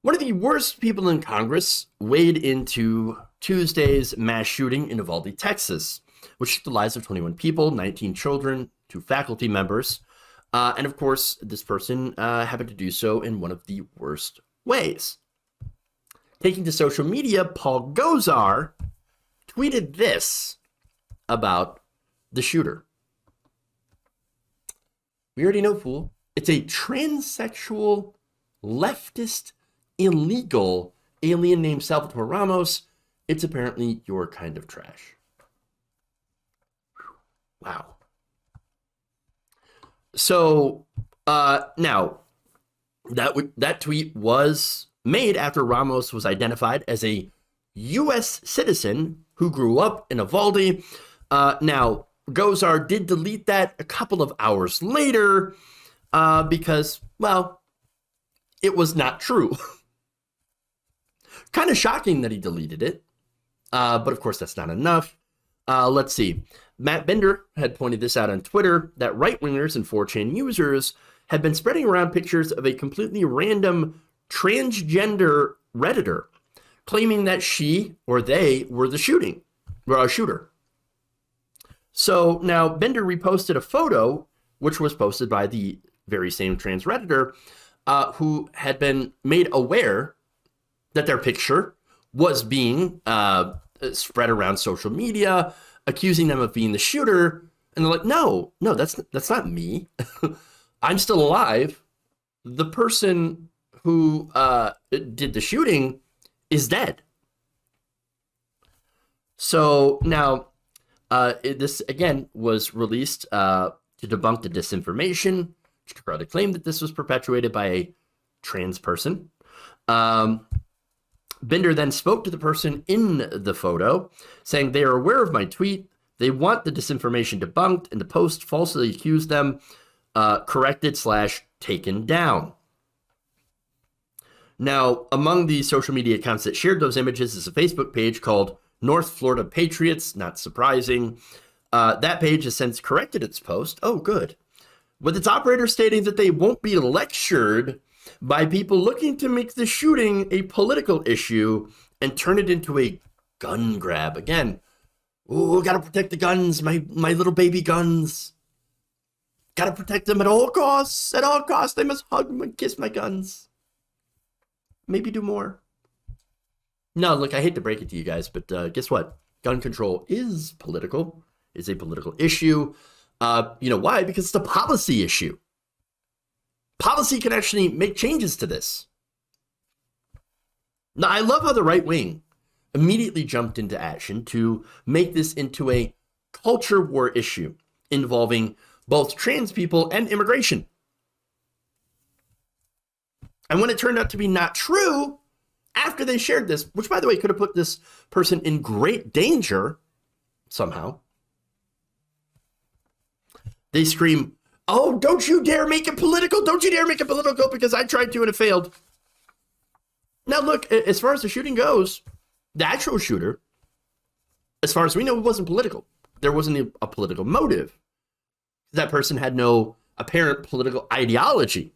One of the worst people in Congress weighed into Tuesday's mass shooting in Uvalde, Texas, which took the lives of 21 people, 19 children, 2 faculty members. And of course, this person happened to do so in one of the worst ways. Taking to social media, Paul Gosar tweeted this about the shooter. We already know, fool. It's a transsexual, leftist, illegal alien named Salvatore Ramos. It's apparently your kind of trash. Wow. So now that tweet was made after Ramos was identified as a U.S. citizen who grew up in Uvalde. Now, Gosar did delete that a couple of hours later because, well, it was not true. Kind of shocking that he deleted it, but of course that's not enough. Let's see. Matt Bender had pointed this out on Twitter, that right-wingers and 4chan users had been spreading around pictures of a completely random transgender Redditor, claiming that she or they were the shooter. So now Bender reposted a photo, which was posted by the very same trans Redditor, who had been made aware that their picture was being spread around social media, accusing them of being the shooter. And they're like, no, that's not me. I'm still alive. The person who did the shooting is dead. So now this again was released to debunk the disinformation, to try to claim that this was perpetuated by a trans person. Bender then spoke to the person in the photo, saying they are aware of my tweet. They want the disinformation debunked, and the post falsely accused them, corrected/taken down. Now, among the social media accounts that shared those images is a Facebook page called North Florida Patriots, not surprising. That page has since corrected its post. Oh, good. With its operator stating that they won't be lectured by people looking to make the shooting a political issue and turn it into a gun grab. Again, oh, gotta protect the guns, my little baby guns. Gotta protect them at all costs. At all costs, they must hug and kiss my guns. Maybe do more. No, look, I hate to break it to you guys, but guess what? Gun control is political, is a political issue. You know why? Because it's a policy issue. Policy can actually make changes to this. Now, I love how the right wing immediately jumped into action to make this into a culture war issue involving both trans people and immigration. And when it turned out to be not true, after they shared this, which by the way could have put this person in great danger somehow, they scream, oh, don't you dare make it political. Don't you dare make it political because I tried to and it failed. Now, look, as far as the shooting goes, the actual shooter, as far as we know, it wasn't political. There wasn't a political motive. That person had no apparent political ideology.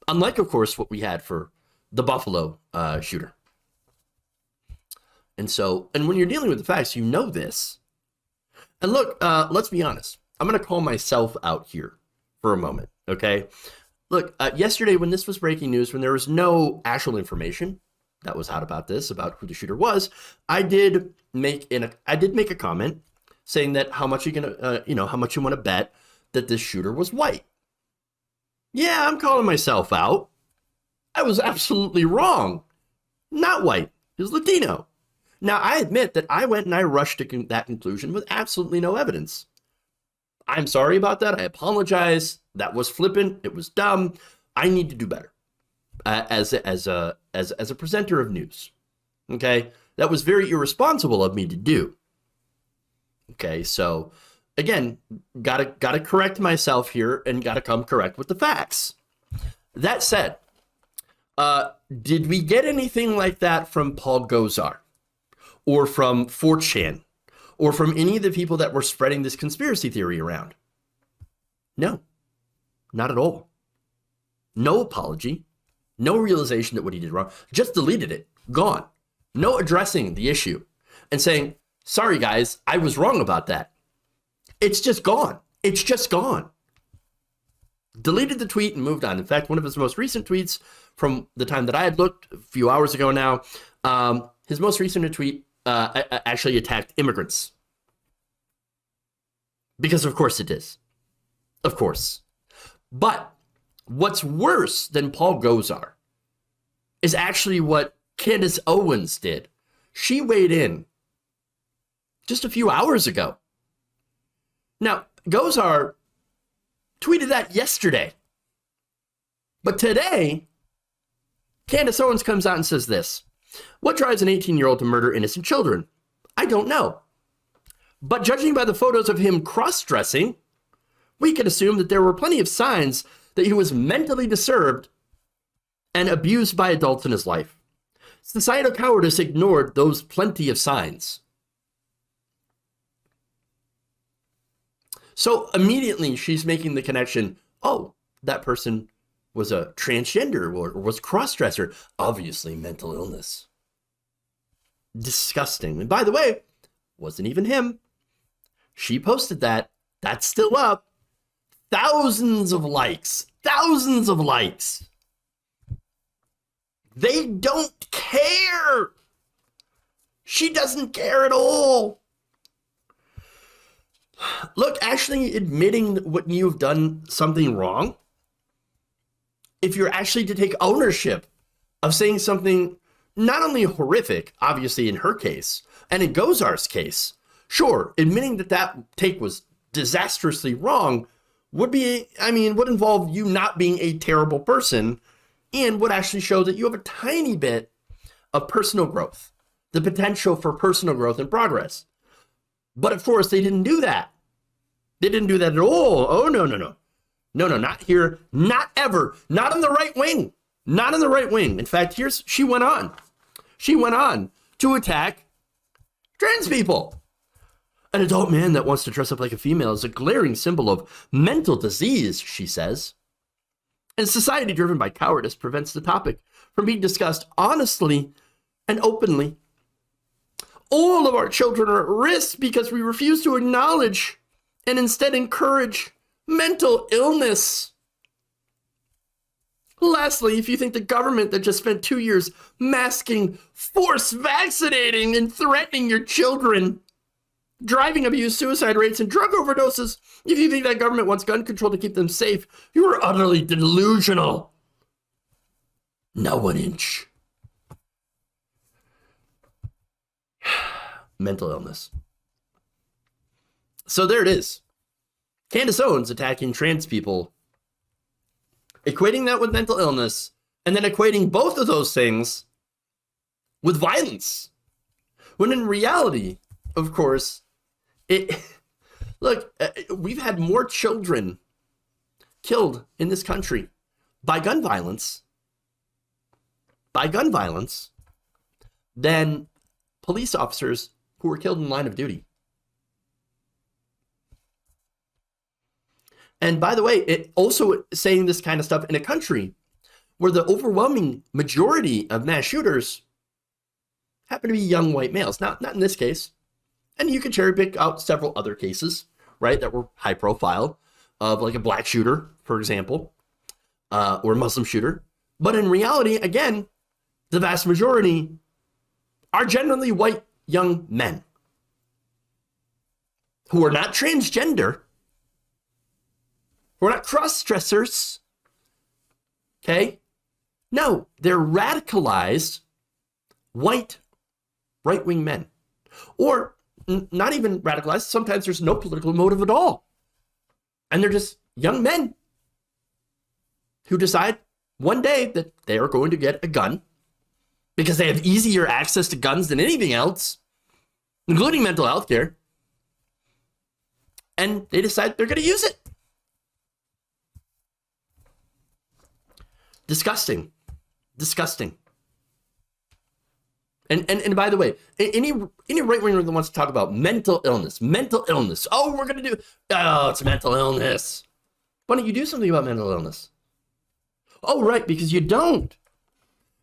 Unlike, of course, what we had for the Buffalo shooter. And when you're dealing with the facts, you know this. And look, let's be honest. I'm going to call myself out here for a moment, okay? Look, yesterday when this was breaking news, when there was no actual information that was out about this, about who the shooter was, I did make a comment saying that how much how much you want to bet that this shooter was white. Yeah, I'm calling myself out. I was absolutely wrong. Not white. He was Latino. Now, I admit that I went and I rushed to that conclusion with absolutely no evidence. I'm sorry about that. I apologize. That was flippant. It was dumb. I need to do better as a presenter of news. Okay, that was very irresponsible of me to do. Okay, so again, gotta correct myself here and gotta come correct with the facts. That said, did we get anything like that from Paul Gosar or from 4chan or from any of the people that were spreading this conspiracy theory around? No, not at all. No apology, No realization that what he did wrong. Just deleted it. Gone. No addressing the issue and saying, sorry, guys, I was wrong about that. It's just gone. It's just gone. Deleted the tweet and moved on. In fact, one of his most recent tweets from the time that I had looked a few hours ago now, his most recent tweet actually attacked immigrants. Because of course it is. Of course. But what's worse than Paul Gosar is actually what Candace Owens did. She weighed in just a few hours ago. Now, Gosar tweeted that yesterday. But today, Candace Owens comes out and says this. What drives an 18-year-old to murder innocent children? I don't know. But judging by the photos of him cross-dressing, we can assume that there were plenty of signs that he was mentally disturbed and abused by adults in his life. Societal cowardice ignored those plenty of signs. So immediately she's making the connection, oh, that person was a transgender or was cross-dresser. Obviously mental illness. Disgusting. And by the way, wasn't even him. She posted that. That's still up. Thousands of likes. Thousands of likes. They don't care. She doesn't care at all. Look, actually admitting what you've done something wrong, if you're actually to take ownership of saying something not only horrific, obviously in her case, and in Gosar's case, sure, admitting that that take was disastrously wrong would be, would involve you not being a terrible person and would actually show that you have a tiny bit of personal growth, the potential for personal growth and progress. But of course, they didn't do that. They didn't do that at all. Oh, no. No, not here. Not ever. Not on the right wing. Not on the right wing. In fact, she went on. She went on to attack trans people. An adult man that wants to dress up like a female is a glaring symbol of mental disease, she says. And society driven by cowardice prevents the topic from being discussed honestly and openly. All of our children are at risk because we refuse to acknowledge and instead encourage mental illness. Lastly, if you think the government that just spent 2 years masking, force vaccinating, and threatening your children, driving abuse, suicide rates, and drug overdoses, if you think that government wants gun control to keep them safe, you are utterly delusional. No an inch. Mental illness. So there it is. Candace Owens attacking trans people, equating that with mental illness, and then equating both of those things with violence. When in reality, of course, we've had more children killed in this country by gun violence than police officers who were killed in line of duty. And by the way, it also saying this kind of stuff in a country where the overwhelming majority of mass shooters happen to be young white males. Not in this case. And you could cherry pick out several other cases, right, that were high profile of like a black shooter, for example, or a Muslim shooter. But in reality, again, the vast majority are generally white young men who are not transgender, who are not cross-dressers, okay? No, they're radicalized white right-wing men. Or not even radicalized, sometimes there's no political motive at all. And they're just young men who decide one day that they are going to get a gun because they have easier access to guns than anything else, including mental health care. And they decide they're going to use it. Disgusting. And by the way, any right-winger that wants to talk about mental illness, oh, we're going to do, oh, it's mental illness. Why don't you do something about mental illness? Oh, right, because you don't.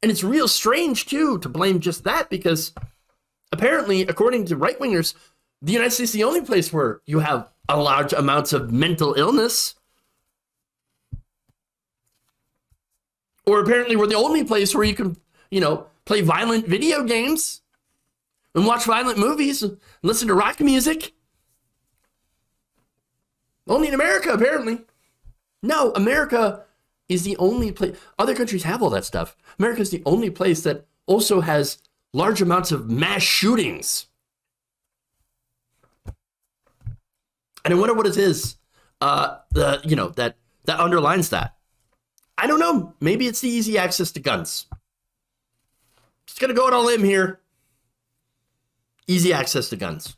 And it's real strange, too, to blame just that, because apparently, according to right-wingers, the United States is the only place where you have a large amounts of mental illness. Or apparently we're the only place where you can, play violent video games and watch violent movies and listen to rock music. Only in America, apparently. No, America is the only place. Other countries have all that stuff. America is the only place that also has large amounts of mass shootings. And I wonder what it is that underlines that. I don't know. Maybe it's the easy access to guns. Just going to go out on a limb here. Easy access to guns.